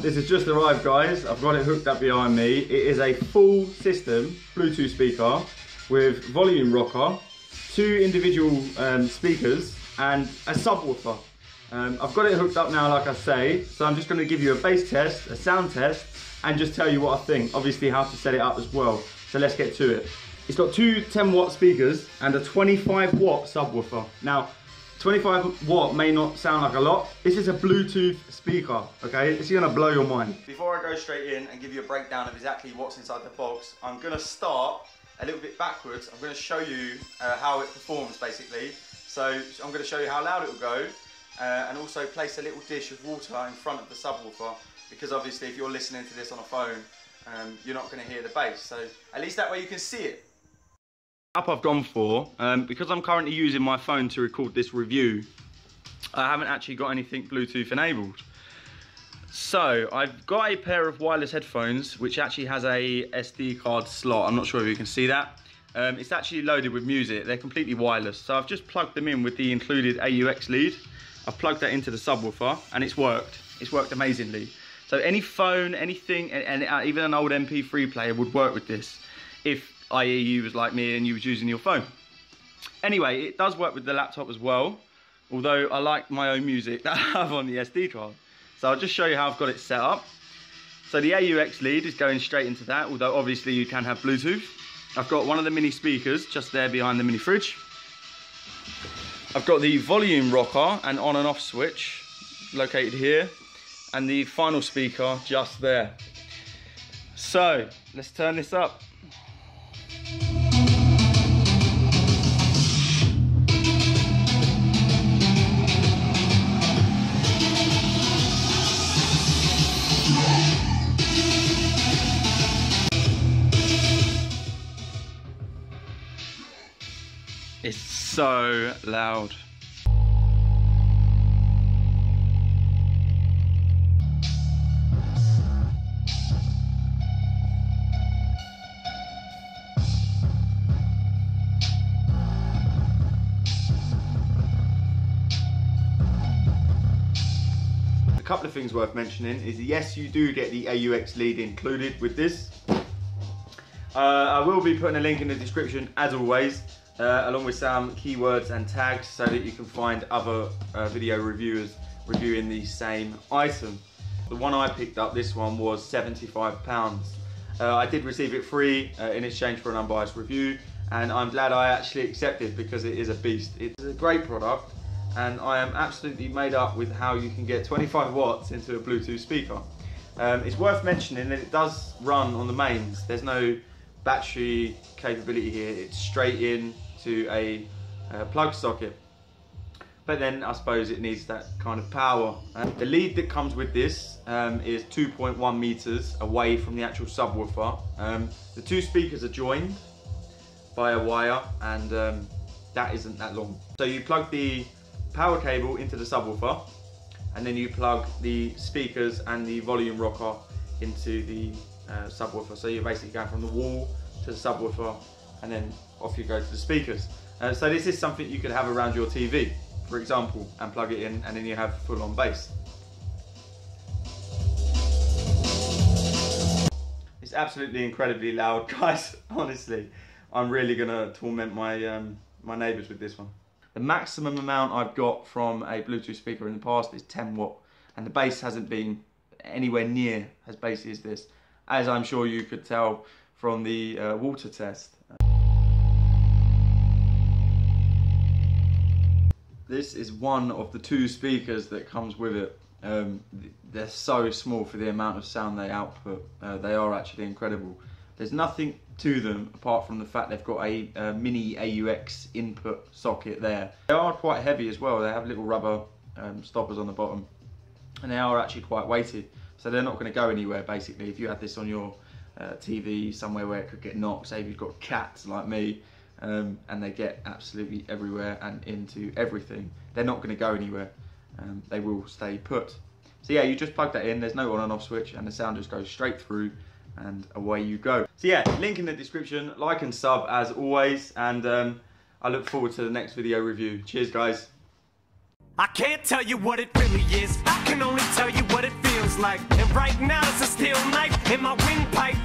This has just arrived, guys. I've got it hooked up behind me. It is a full system Bluetooth speaker with volume rocker, 2 individual speakers and a subwoofer. I've got it hooked up now, like I say, so I'm just going to give you a bass test, a sound test, and just tell you what I think. Obviously how to set it up as well. So let's get to it. It's got 2 10-watt speakers and a 25-watt subwoofer. Now, 25 watt may not sound like a lot. This is a Bluetooth speaker, okay? It's gonna blow your mind. Before I go straight in and give you a breakdown of exactly what's inside the box, I'm gonna start a little bit backwards. I'm gonna show you how it performs, basically. So I'm gonna show you how loud it will go, and also place a little dish of water in front of the subwoofer, because obviously if you're listening to this on a phone, you're not gonna hear the bass. So at least that way you can see it. Up I've gone for, because I'm currently using my phone to record this review, I haven't actually got anything Bluetooth enabled. So I've got a pair of wireless headphones which actually has a SD card slot. I'm not sure if you can see that. It's actually loaded with music. They're completely wireless. So I've just plugged them in with the included AUX lead. I've plugged that into the subwoofer and it's worked. It's worked amazingly. So any phone, anything, and even an old MP3 player would work with this, if i.e. you was like me and you was using your phone. Anyway, it does work with the laptop as well, although I like my own music that I have on the SD card. So I'll just show you how I've got it set up. So the AUX lead is going straight into that, although obviously you can have Bluetooth. I've got one of the mini speakers just there behind the mini fridge. I've got the volume rocker and on and off switch located here, and the final speaker just there. So let's turn this up. It's so loud. A couple of things worth mentioning is, yes, you do get the AUX lead included with this. I will be putting a link in the description as always, along with some keywords and tags so that you can find other video reviewers reviewing the same item. The one I picked up, this one, was £75. I did receive it free in exchange for an unbiased review, and I'm glad I actually accepted because it is a beast. It's a great product, and I am absolutely made up with how you can get 25 watts into a Bluetooth speaker. It's worth mentioning that it does run on the mains. There's no battery capability here. It's straight in to a plug socket. But then I suppose it needs that kind of power. The lead that comes with this is 2.1 meters away from the actual subwoofer. The 2 speakers are joined by a wire, and that isn't that long. So you plug the power cable into the subwoofer, and then you plug the speakers and the volume rocker into the subwoofer. So you're basically going from the wall to the subwoofer, and then off you go to the speakers. So this is something you could have around your TV, for example, and plug it in, and then you have full-on bass. It's absolutely incredibly loud, guys. Honestly, I'm really gonna torment my my neighbours with this one. The maximum amount I've got from a Bluetooth speaker in the past is 10 watt, and the bass hasn't been anywhere near as bassy as this, as I'm sure you could tell from the water test. This is one of the 2 speakers that comes with it. They're so small for the amount of sound they output. They are actually incredible. There's nothing to them apart from the fact they've got a mini AUX input socket there. They are quite heavy as well. They have little rubber stoppers on the bottom, and they are actually quite weighty, so they're not going to go anywhere. Basically, if you had this on your TV somewhere where it could get knocked, say if you've got cats like me, and they get absolutely everywhere and into everything, they're not going to go anywhere. They will stay put. So yeah, you just plug that in, there's no on and off switch, and the sound just goes straight through, and away you go. So yeah, link in the description, like and sub as always, and I look forward to the next video review. Cheers, guys. I can't tell you what it really is. I can only tell you what it feels like. And right now it's a steel knife in my windpipe.